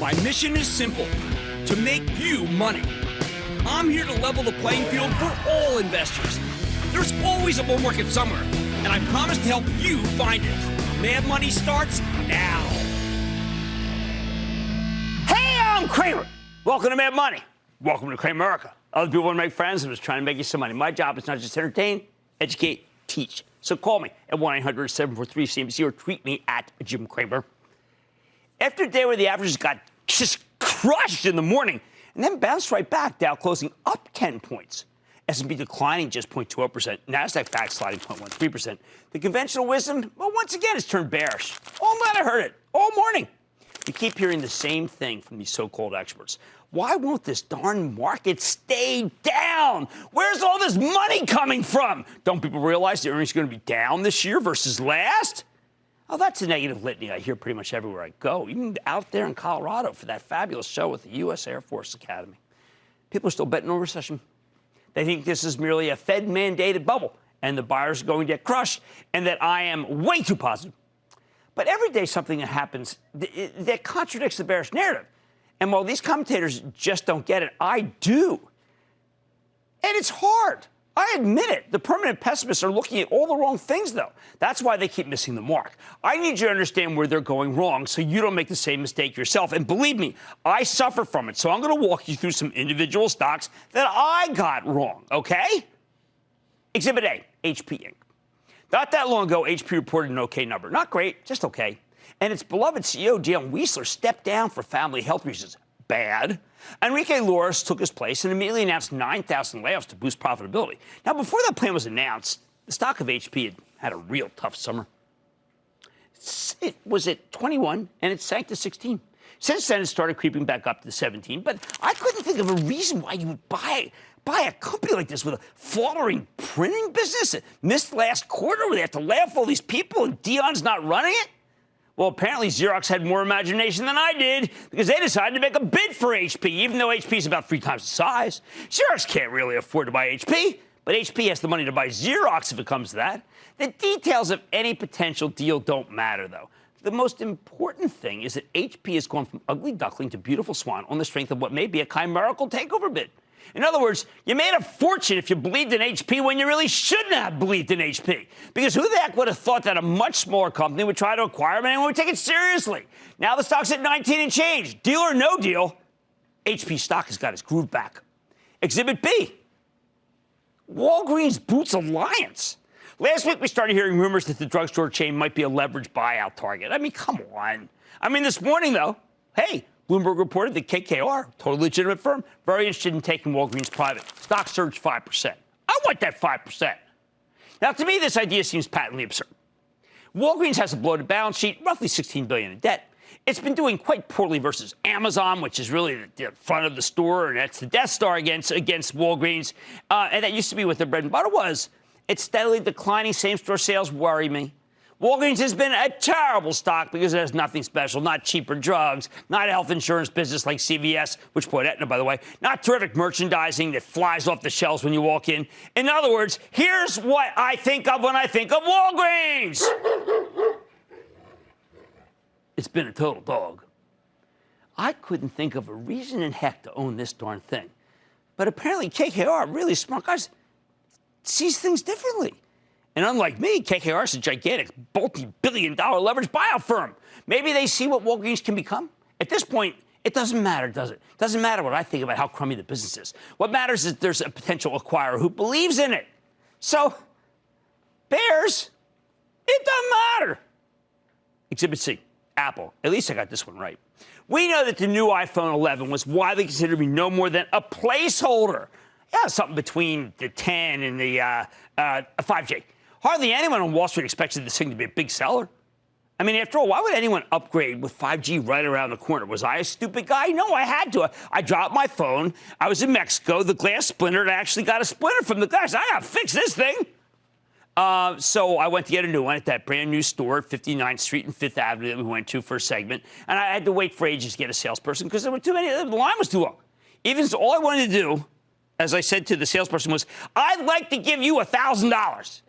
My mission is simple, to make you money. I'm here to level the playing field for all investors. There's always a bull market somewhere, and I promise to help you find it. Mad Money starts now. Hey, I'm Cramer. Welcome to Mad Money. Welcome to Cramerica. Other people want to make friends. I'm just trying to make you some money. My job is not just entertain, educate, teach. So call me at 1-800-743-CNBC or tweet me at Jim Cramer. After a day where the averages got just crushed in the morning and then bounced right back, Dow closing up 10 points. S&P declining just 0.20%, NASDAQ backsliding 0.13%. The conventional wisdom, well, once again, has turned bearish. All night I heard it, all morning. We keep hearing the same thing from these so-called experts. Why won't this darn market stay down? Where's all this money coming from? Don't people realize the earnings are going to be down this year versus last? Oh, that's a negative litany I hear pretty much everywhere I go, even out there in Colorado for that fabulous show with the U.S. Air Force Academy. People are still betting on a recession. They think this is merely a Fed-mandated bubble, and the buyers are going to get crushed, and that I am way too positive. But every day something that happens that contradicts the bearish narrative. And while these commentators just don't get it, I do. And it's hard. I admit it. The permanent pessimists are looking at all the wrong things, though. That's why they keep missing the mark. I need you to understand where they're going wrong so you don't make the same mistake yourself. And believe me, I suffer from it. So I'm going to walk you through some individual stocks that I got wrong, okay? Exhibit A, HP Inc. Not that long ago, HP reported an okay number. Not great, just okay. And its beloved CEO, Dion Weisler, stepped down for family health reasons. Bad. Enrique Loris took his place and immediately announced 9,000 layoffs to boost profitability. Now, before that plan was announced, the stock of HP had a real tough summer. It was at 21, and it sank to 16. Since then, it started creeping back up to 17, but I couldn't think of a reason why you would buy a company like this with a faltering printing business that missed last quarter where they have to lay off all these people and Dion's not running it. Well, apparently Xerox had more imagination than I did because they decided to make a bid for HP, even though HP is about 3 times the size. Xerox can't really afford to buy HP, but HP has the money to buy Xerox if it comes to that. The details of any potential deal don't matter, though. The most important thing is that HP has gone from ugly duckling to beautiful swan on the strength of what may be a chimerical takeover bid. In other words, you made a fortune if you believed in HP when you really shouldn't have believed in HP. Because who the heck would have thought that a much smaller company would try to acquire them and anyone would take it seriously? Now the stock's at 19 and change. Deal or no deal, HP stock has got its groove back. Exhibit B, Walgreens Boots Alliance. Last week we started hearing rumors that the drugstore chain might be a leveraged buyout target. I mean, come on. This morning, though, hey, Bloomberg reported that KKR, totally legitimate firm, very interested in taking Walgreens private. Stock surged 5%. I want that 5%. Now, to me, this idea seems patently absurd. Walgreens has a bloated balance sheet, roughly $16 billion in debt. It's been doing quite poorly versus Amazon, which is really the front of the store, and that's the Death Star against Walgreens. And that used to be what their bread and butter was. Its steadily declining same-store sales worry me. Walgreens has been a terrible stock because it has nothing special, not cheaper drugs, not a health insurance business like CVS, which bought Aetna, by the way, not terrific merchandising that flies off the shelves when you walk in. In other words, here's what I think of when I think of Walgreens. It's been a total dog. I couldn't think of a reason in heck to own this darn thing. But apparently KKR, really smart guys, sees things differently. And unlike me, KKR is a gigantic, multi-billion-dollar leveraged buyout firm. Maybe they see what Walgreens can become. At this point, it doesn't matter, does it? It doesn't matter what I think about how crummy the business is. What matters is there's a potential acquirer who believes in it. So, bears, it doesn't matter. Exhibit C, Apple. At least I got this one right. We know that the new iPhone 11 was widely considered to be no more than a placeholder. Yeah, something between the 10 and the 5G. Hardly anyone on Wall Street expected this thing to be a big seller. After all, why would anyone upgrade with 5G right around the corner? Was I a stupid guy? No, I had to. I dropped my phone. I was in Mexico. The glass splintered. I actually got a splinter from the glass. I got to fix this thing. So I went to get a new one at that brand new store at 59th Street and 5th Avenue that we went to for a segment. And I had to wait for ages to get a salesperson because there were too many. The line was too long. Even so, all I wanted to do, as I said to the salesperson, was, I'd like to give you $1,000.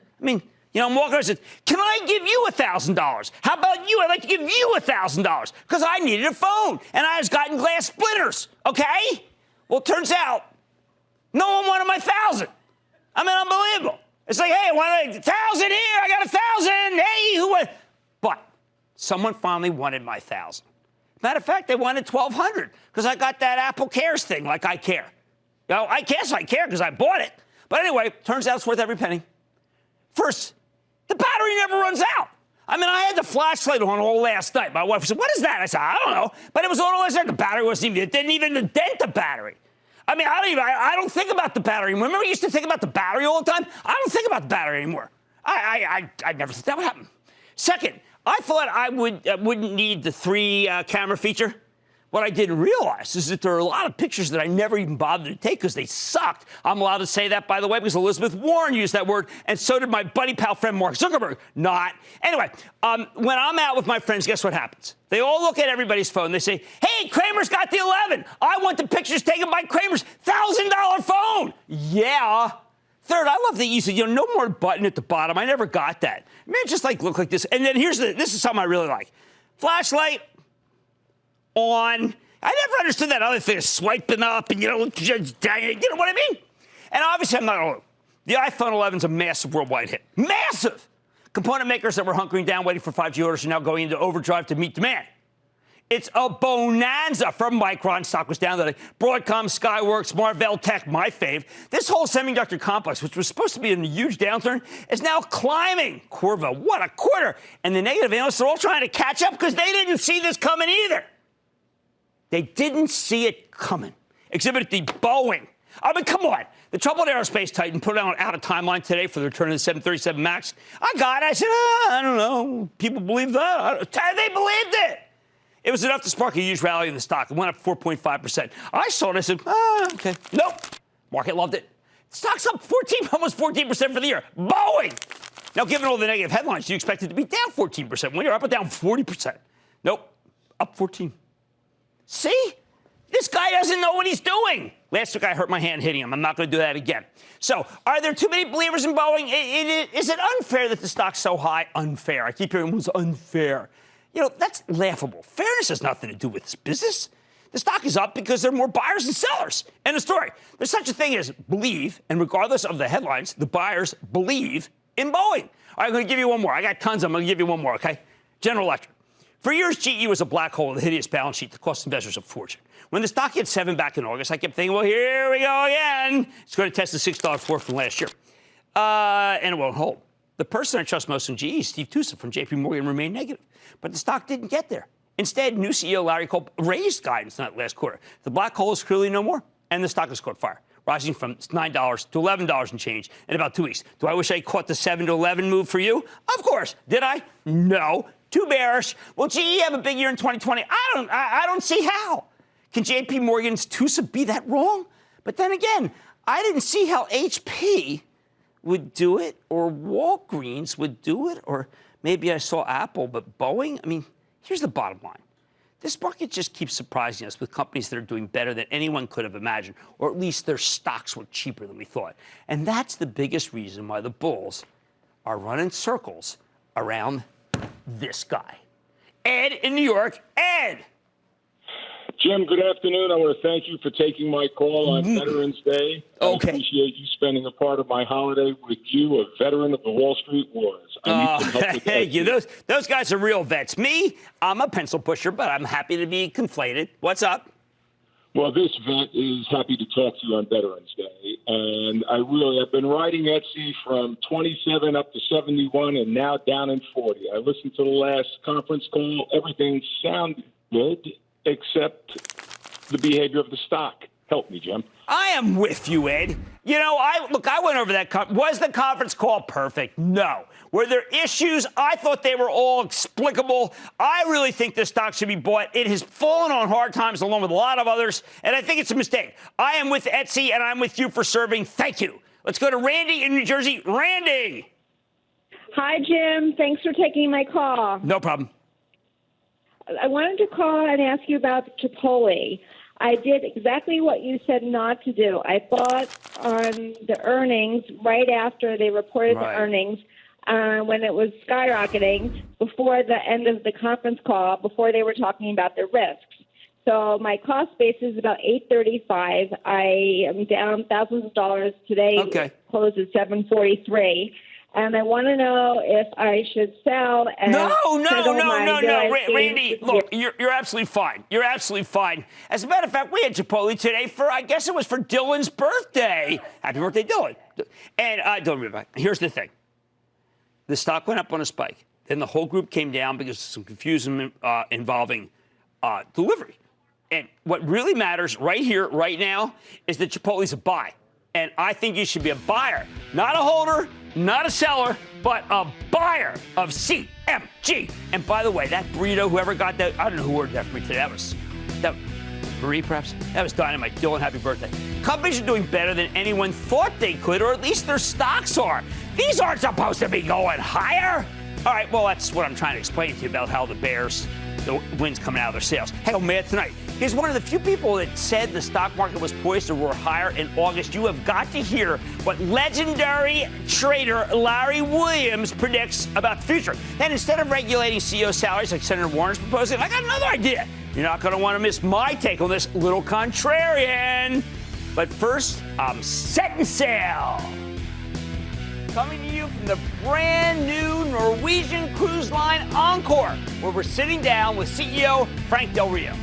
I'm walking around and said, can I give you $1,000? How about you? I'd like to give you $1,000 because I needed a phone and I was gotten glass splinters. Okay? Well, it turns out no one wanted my 1,000. I mean, unbelievable. It's like, hey, I want 1,000 here. I got 1,000. Hey, who won? But someone finally wanted my 1,000. Matter of fact, they wanted 1,200 because I got that Apple Cares thing like I care. I guess I care because I bought it. But anyway, turns out it's worth every penny. First, the battery never runs out. I mean, I had the flashlight on all last night. My wife said, what is that? I said, I don't know. But it was on all last night. The battery wasn't even, it didn't even dent the battery. I mean, I don't think about the battery. Remember we used to think about the battery all the time? I don't think about the battery anymore. I never thought that would happen. Second, I thought I wouldn't need the 3-camera feature. What I didn't realize is that there are a lot of pictures that I never even bothered to take because they sucked. I'm allowed to say that, by the way, because Elizabeth Warren used that word, and so did my buddy, pal, friend Mark Zuckerberg. Not. Anyway, when I'm out with my friends, guess what happens? They all look at everybody's phone. They say, hey, Cramer's got the 11. I want the pictures taken by Cramer's $1,000 phone. Yeah. Third, I love that you said, no more button at the bottom. I never got that. I mean, it just look like this. And then this is something I really like. Flashlight. On. I never understood that other thing, swiping up and, you know what I mean? And obviously, I'm not alone. The iPhone 11 is a massive worldwide hit. Massive! Component makers that were hunkering down waiting for 5G orders are now going into overdrive to meet demand. It's a bonanza for Micron. Stock was down today. Broadcom, Skyworks, Marvell Tech, my fave. This whole semiconductor complex, which was supposed to be in a huge downturn, is now climbing. Corva, what a quarter. And the negative analysts are all trying to catch up because they didn't see this coming either. They didn't see it coming. Exhibit D, Boeing. I mean, come on. The troubled aerospace titan put out a timeline today for the return of the 737 MAX. I got it. I said, I don't know. People believe that. They believed it. It was enough to spark a huge rally in the stock. It went up 4.5%. I saw it. I said, okay. Nope. Market loved it. Stock's up almost 14% for the year. Boeing. Now, given all the negative headlines, you expect it to be down 14%. When you're up and down 40%. Nope. Up 14%. See? This guy doesn't know what he's doing. Last week, I hurt my hand hitting him. I'm not going to do that again. So, are there too many believers in Boeing? Is it unfair that the stock's so high? Unfair. I keep hearing it was unfair. That's laughable. Fairness has nothing to do with this business. The stock is up because there are more buyers and sellers. End of story. There's such a thing as believe, and regardless of the headlines, the buyers believe in Boeing. All right, I'm going to give you one more. I got tons. I'm going to give you one more, okay? General Electric. For years, GE was a black hole with a hideous balance sheet that cost investors a fortune. When the stock hit 7 back in August, I kept thinking, well, here we go again. It's going to test the $6 floor from last year. And it won't hold. The person I trust most in GE, Steve Tusa from JP Morgan, remained negative. But the stock didn't get there. Instead, new CEO Larry Culp raised guidance in that last quarter. The black hole is clearly no more, and the stock has caught fire, rising from $9 to $11 and change in about 2 weeks. Do I wish I caught the 7 to 11 move for you? Of course. Did I? No. Too bearish. Will GE have a big year in 2020? I don't see how. Can JP Morgan's Tusa be that wrong? But then again, I didn't see how HP would do it or Walgreens would do it, or maybe I saw Apple, but Boeing? I mean, here's the bottom line. This market just keeps surprising us with companies that are doing better than anyone could have imagined, or at least their stocks were cheaper than we thought. And that's the biggest reason why the bulls are running circles around this guy. Ed in New York. Ed! Jim, good afternoon. I want to thank you for taking my call on Veterans Day. Okay. I appreciate you spending a part of my holiday with you, a veteran of the Wall Street Wars. I need some help with thank you. Those guys are real vets. Me, I'm a pencil pusher, but I'm happy to be conflated. What's up? Well, this vet is happy to talk to you on Veterans Day. And I've been riding Etsy from 27 up to 71 and now down in 40. I listened to the last conference call. Everything sounded good except the behavior of the stock. Help me, Jim. I am with you, Ed. I went over that. Was the conference call perfect? No. Were there issues? I thought they were all explicable. I really think this stock should be bought. It has fallen on hard times along with a lot of others, and I think it's a mistake. I am with Etsy, and I'm with you for serving. Thank you. Let's go to Randy in New Jersey. Randy. Hi, Jim. Thanks for taking my call. No problem. I wanted to call and ask you about Chipotle. I did exactly what you said not to do. I bought on the earnings right after they reported the earnings. when it was skyrocketing before the end of the conference call, before they were talking about the risks. So my cost base is about $835. I am down thousands of dollars today. Okay. Closed at $743. And I want to know if I should sell. And No, Randy, look, you're absolutely fine. You're absolutely fine. As a matter of fact, we had Chipotle today for, I guess it was for Dylan's birthday. Happy birthday, Dylan. And Dylan, here's the thing. The stock went up on a spike. Then the whole group came down because of some confusion involving delivery. And what really matters right here, right now, is that Chipotle's a buy. And I think you should be a buyer, not a holder, not a seller, but a buyer of CMG. And by the way, that burrito, whoever got that, I don't know who ordered that for me today. That Marie, perhaps? That was dynamite. Dylan, happy birthday. Companies are doing better than anyone thought they could, or at least their stocks are. These aren't supposed to be going higher. All right, well, that's what I'm trying to explain to you about how the Bears, the wind's coming out of their sails. Hey, oh, man, tonight. He's one of the few people that said the stock market was poised to roar higher in August. You have got to hear what legendary trader Larry Williams predicts about the future. And instead of regulating CEO salaries like Senator Warren's proposing, I got another idea. You're not going to want to miss my take on this little contrarian. But first, I'm setting sail. Coming to you from the brand new Norwegian cruise line Encore, where we're sitting down with CEO Frank Del Rio.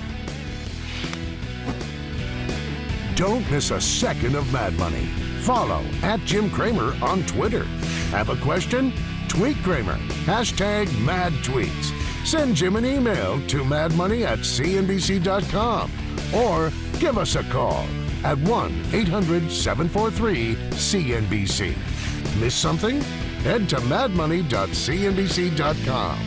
Don't miss a second of Mad Money. Follow @Jim Cramer on Twitter. Have a question? Tweet Cramer. #MadTweets. Send Jim an email to madmoney@cnbc.com or give us a call at 1-800-743-CNBC. Miss something? Head to madmoney.cnbc.com.